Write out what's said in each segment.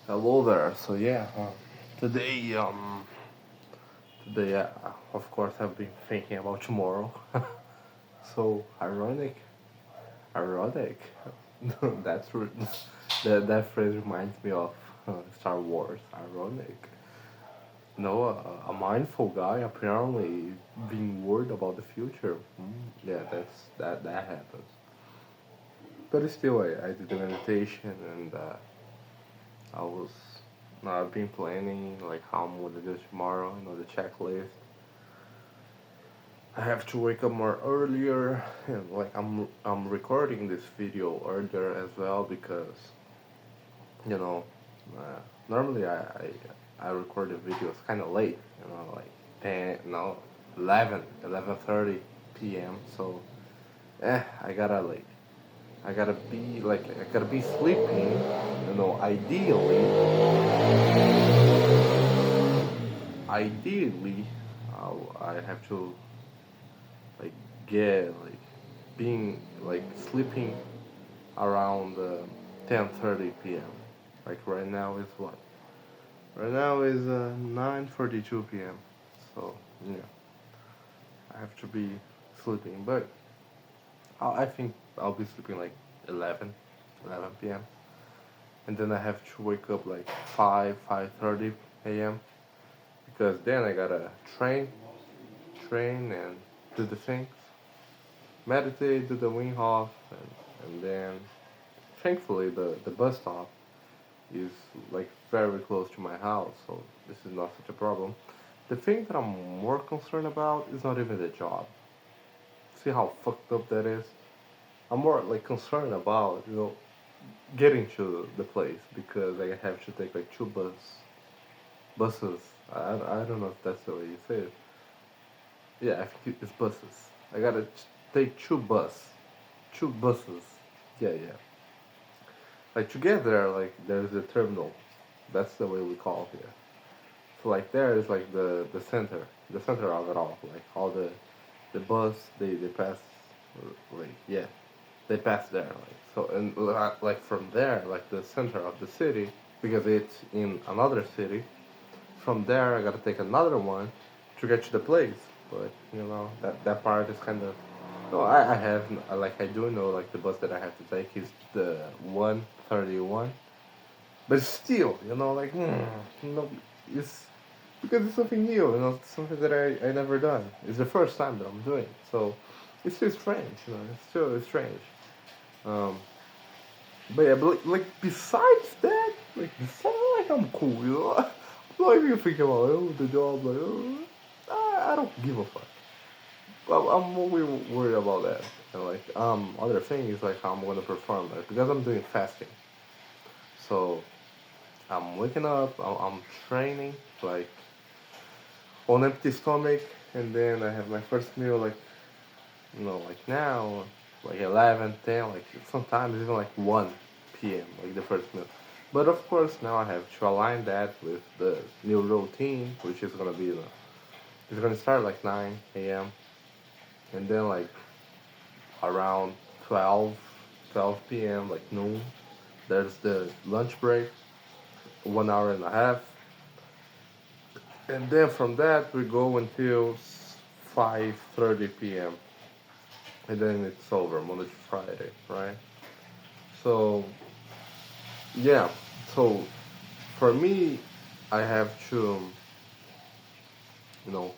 Hello there. Today, of course, I've been thinking about tomorrow. So ironic, ironic. That's re- that phrase reminds me of Star Wars. Ironic. No, a mindful guy apparently being worried about the future. Yeah, that happens. But still, I did the meditation and I was. I've been planning like how I'm gonna do tomorrow. The checklist. I have to wake up more earlier, and like I'm recording this video earlier as well because you know normally I record the videos kind of late, like 10 no 11:30 p.m. So I gotta be sleeping, ideally I have to like get like being like sleeping around 10:30 p.m. Like right now is what? Right now is 9:42 p.m. So yeah, I have to be sleeping, but I think I'll be sleeping like 11 p.m. And then I have to wake up like 5:30 a.m. because then I gotta train and do the things, meditate, do the Wim Hof, and then thankfully the bus stop is like very close to my house, so this is not such a problem. The thing that I'm more concerned about is not even the job. See how fucked up that is? I'm more like concerned about, getting to the place because I have to take like buses. I don't know if that's the way you say it. Yeah, I think it's buses. I gotta take two buses. Yeah, yeah. Like to get there, like there's a terminal. That's the way we call it here. So like there is like the center of it all. Like all the bus they pass, like yeah, they pass there. Like so and like from there, like the center of the city, because it's in another city. From there, I gotta take another one to get to the place. But that part is kind of. No, I have like I do know like the bus that I have to take is the 131. But still, like it's because it's something new, it's something that I never done. It's the first time that I'm doing, so it's still strange, it's still strange. Um, but yeah, but like besides that, besides like I'm cool, I'm not even thinking about the job, I don't give a fuck. Well, I'm only worried about that. And other thing is like how I'm gonna perform, like because I'm doing fasting, so I'm waking up, I'm training, like on empty stomach, and then I have my first meal, like like now, like 11, 10, like sometimes even like 1 p.m. like the first meal. But of course now I have to align that with the new routine, which is gonna be it's gonna start like 9 a.m. and then like around 12 p.m. like noon. There's the lunch break, 1 hour and a half, and then from that we go until 5:30 p.m. and then it's over Monday to Friday, right? So yeah, so for me, I have to you know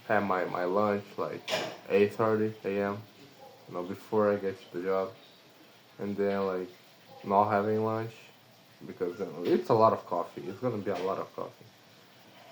have my lunch like 8:30 a.m. Before I get to the job, and then like not having lunch because it's a lot of coffee. It's gonna be a lot of coffee.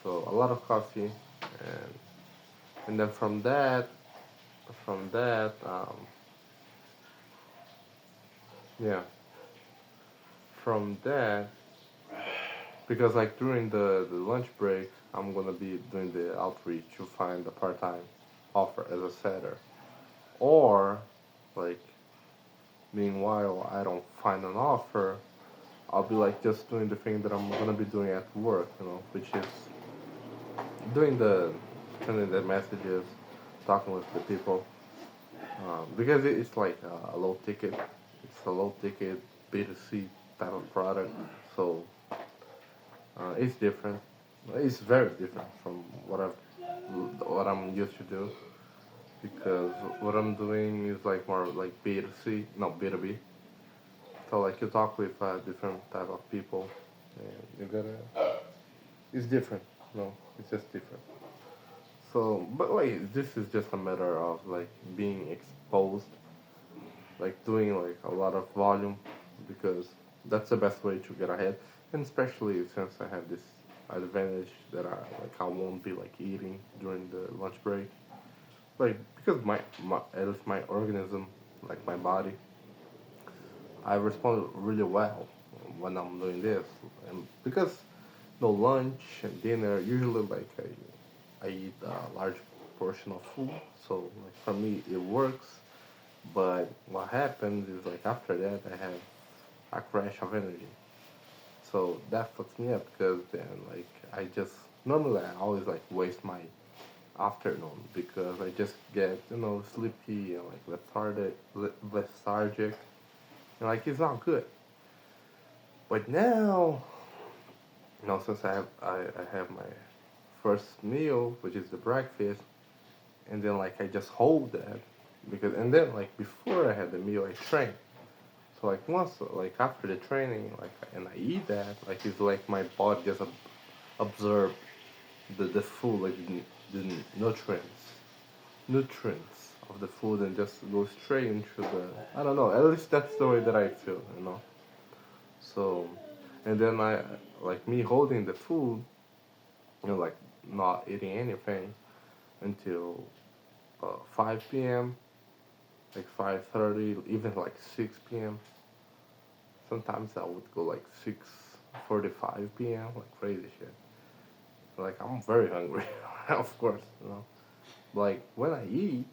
So a lot of coffee, and then from that, yeah, from that, because like during the lunch break, I'm gonna be doing the outreach to find a part-time offer as a setter, or like meanwhile I don't find an offer, I'll be like just doing the thing that I'm gonna be doing at work, which is doing the sending the messages, talking with the people, because it's like a low ticket, it's a low ticket B2C type of product, so it's different. It's very different from what I'm used to do because what I'm doing is like more like B2C, no B2B. So like you talk with different type of people, and you gotta. It's different. No, it's just different. So, but like this is just a matter of like being exposed, like doing like a lot of volume, because that's the best way to get ahead. And especially since I have this advantage that I won't be like eating during the lunch break, like because my at least my organism, like my body, I respond really well when I'm doing this, and because no lunch and dinner usually like I eat a large portion of food, so like for me it works. But what happens is like after that I have a crash of energy. So that fucks me up because then like I just normally I always like waste my afternoon because I just get sleepy and like lethargic and like it's not good. But now, since I have my first meal, which is the breakfast, and then like I just hold that because and then like before I had the meal I train. So like once like after the training like and I eat that like it's like my body just absorb the food like the nutrients of the food and just go straight into the I don't know, at least that's the way that I feel. So and then I like me holding the food, like not eating anything until 5 p.m., like 5:30, even like 6 p.m. Sometimes I would go like 6:45 p.m., like crazy shit. Like I'm very hungry, of course. Like when I eat,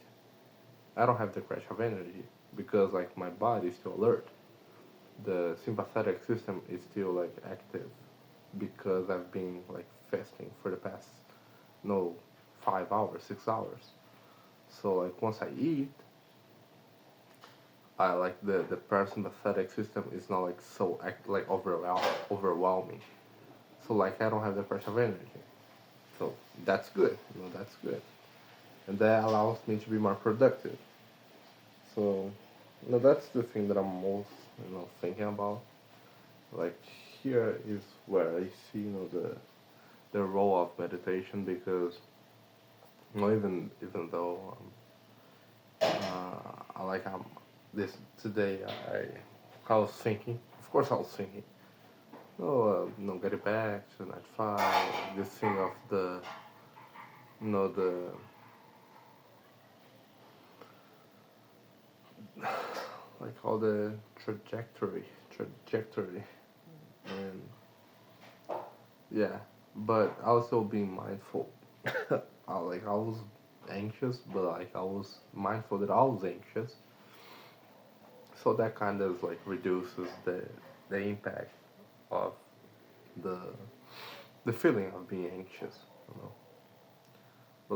I don't have the crash of energy because like my body is still alert. The sympathetic system is still like active because I've been like fasting for the past no 5 hours, 6 hours. So like once I eat, I like the parasympathetic system is not like so like overwhelming. So like I don't have the pressure of energy. So that's good. That's good, and that allows me to be more productive. So that's the thing that I'm most thinking about. Like here is where I see the role of meditation because even though I like I'm this today I was thinking. Of course I was thinking. Getting back to night five. This thing of the like all the trajectory, and yeah. But also being mindful. I was anxious, but like I was mindful that I was anxious. So that kind of like reduces the impact of the the feeling of being anxious, you know. But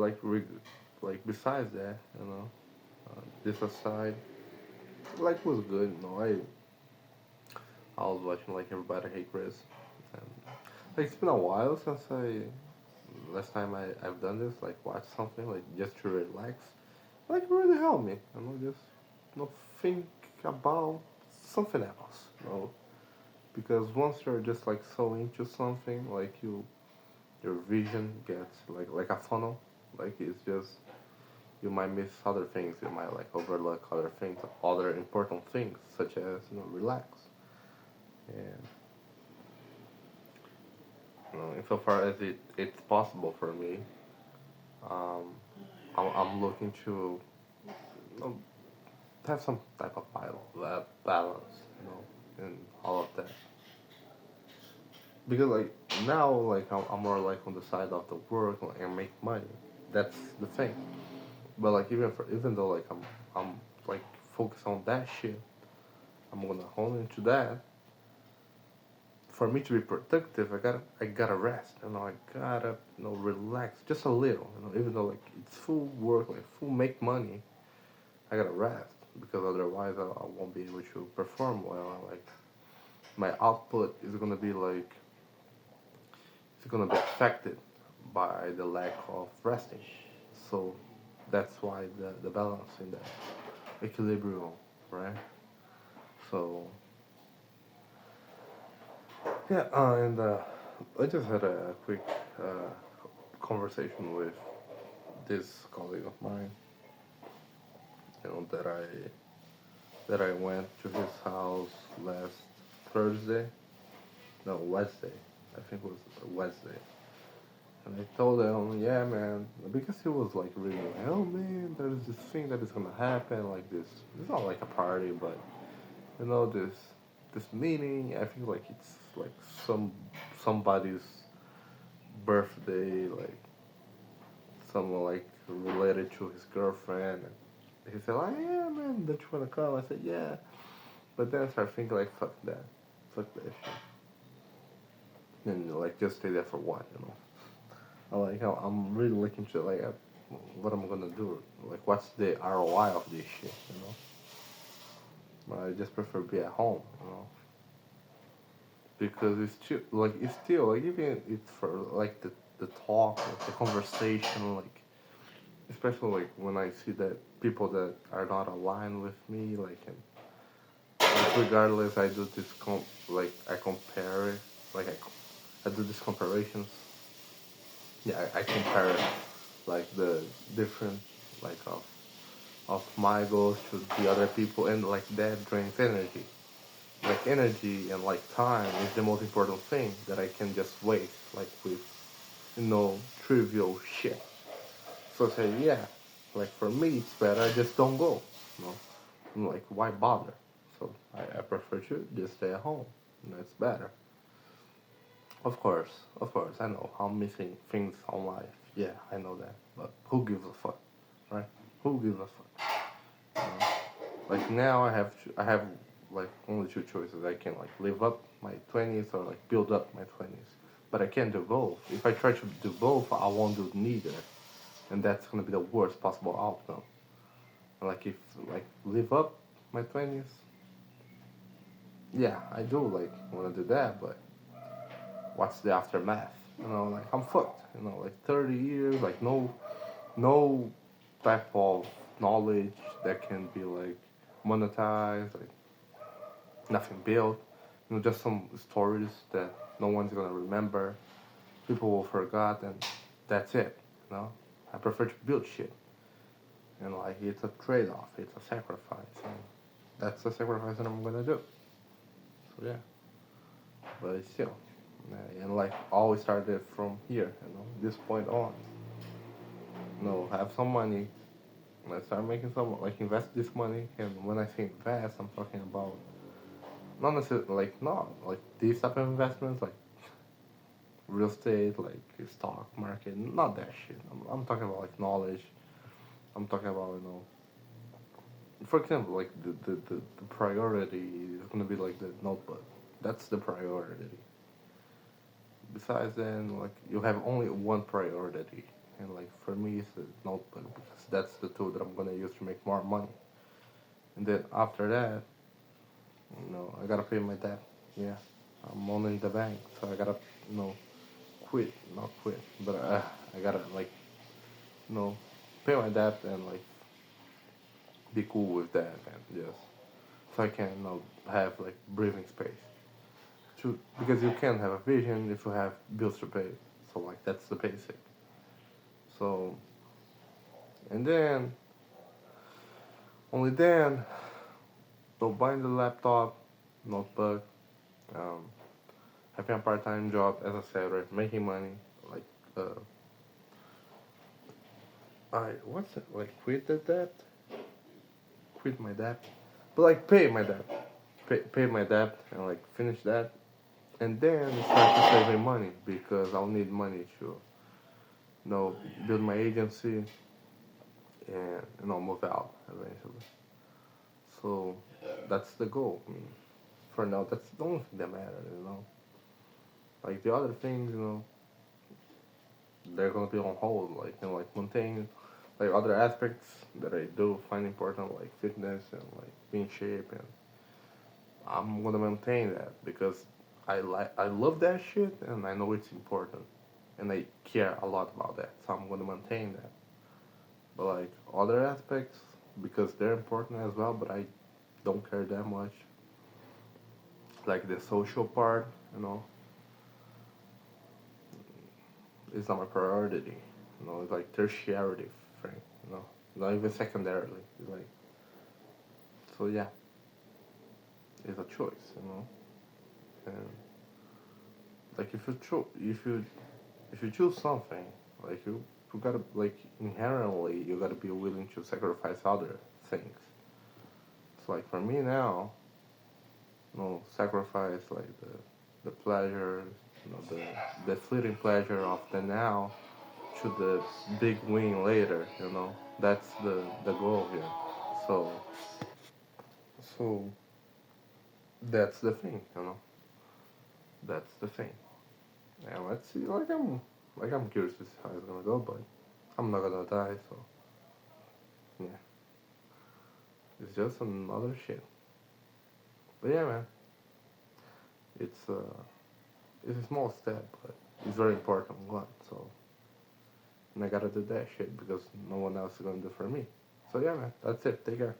like besides that, this aside, like was good. I was watching like Everybody Hate Chris, and like it's been a while since I last time I've done this, like watch something like just to relax, like it really helped me. Just think about something else, because once you're just like so into something, like your vision gets like a funnel, like it's just you might miss other things, you might like overlook other things, other important things such as relax. And insofar as it's possible for me, um, I'm looking to you know, have some type of balance, in all of that. Because like now, like I'm more like on the side of the work and make money. That's the thing. But like even though like I'm like focused on that shit, I'm gonna hone into that. For me to be productive, I gotta rest. I gotta relax just a little. Even though like it's full work, like full make money, I gotta rest because otherwise I won't be able to perform well. Like my output is gonna be like it's gonna be affected by the lack of resting. So that's why the balance in the equilibrium, right? So yeah, and I just had a quick uh, conversation with this colleague of mine, that I went to his house last Thursday, no Wednesday, I think it was Wednesday, and I told him, yeah, man, because he was like really like, oh man, there's this thing that is gonna happen, like this. It's not like a party, but this meeting. I think like it's like somebody's birthday, like someone like related to his girlfriend. And he said, like, yeah, man, don't you wanna come? I said, yeah. But then I started thinking like, fuck that shit, and like just stay there for what, I like how I'm really looking to like what I'm gonna do, like what's the ROI of this shit. But I just prefer be at home, because it's still like even it's for like the talk, like the conversation, like especially like when I see that people that are not aligned with me, like regardless, I do this like I compare it, like I do these comparisons. Yeah, I compare like the different like of my goals to the other people, and like that drains energy. Like energy and like time is the most important thing that I can just waste like with trivial shit. So I say, yeah, like for me it's better I just don't go. You know, I'm like, why bother? So I prefer to just stay at home. It's better. Of course, I know I'm missing things on life. Yeah, I know that. But who gives a fuck, right? Who gives a fuck? You know? Like now, I have like only two choices. I can like live up my 20s or like build up my 20s. But I can't do both. If I try to do both, I won't do neither, and that's gonna be the worst possible outcome. Like if like live up my 20s, yeah, I do like want to do that, but what's the aftermath? Like I'm fucked. Like 30 years, like no type of knowledge that can be like monetized, like nothing built. Just some stories that no one's gonna remember. People will forget, and that's it. You know, I prefer to build shit. Like it's a trade-off, it's a sacrifice, and that's the sacrifice that I'm gonna do. So yeah, but it's still, and like always started from here. This point on. Have some money. Let's start making some, like invest this money, and when I say invest, I'm talking about not necessarily like not like these type of investments, like real estate, like stock market, not that shit. I'm talking about like knowledge. I'm talking about for example, like the priority is gonna be like the notebook. That's the priority. Besides then, like you have only one priority, and like for me, it's the notebook because that's the tool that I'm gonna use to make more money. And then after that, I gotta pay my debt. Yeah, I'm only in the bank, so I gotta, you know, not quit, but I gotta like, you know, pay my debt and like be cool with that, and just so I can, have like breathing space. Because you can't have a vision if you have bills to pay. So like that's the basic. So and then only then, so buying the laptop, notebook, um, having a part-time job, as I said, right, making money, like I what's it like quit the debt, quit my debt, but like pay my debt, pay my debt, and like finish that, and then start to saving money because I'll need money to build my agency and move out eventually. So that's the goal. I mean, for now, that's the only thing that matters. Like the other things, they're gonna be on hold. Like like maintain like other aspects that I do find important, like fitness and like being shape, and I'm gonna maintain that because I love that shit, and I know it's important, and I care a lot about that. So I'm gonna maintain that. But like other aspects, because they're important as well, but I don't care that much. Like the social part, you know, it's not my priority. You know, it's like tertiary thing. You know, not even secondarily. It's like so yeah, it's a choice. You know, and like if you choose something, like you gotta like inherently you gotta be willing to sacrifice other things. So like for me now, you know, sacrifice like the pleasure, you know, the fleeting pleasure of the now to the big win later. You know, that's the goal here. So so that's the thing. You know, that's the thing. And let's see. Like I'm curious to see how it's gonna go, but I'm not gonna die. So yeah, it's just another shit. But yeah, man, it's it's a small step, but it's very important one. So and I gotta do that shit because no one else is gonna do for me. So yeah, man, that's it. Take care.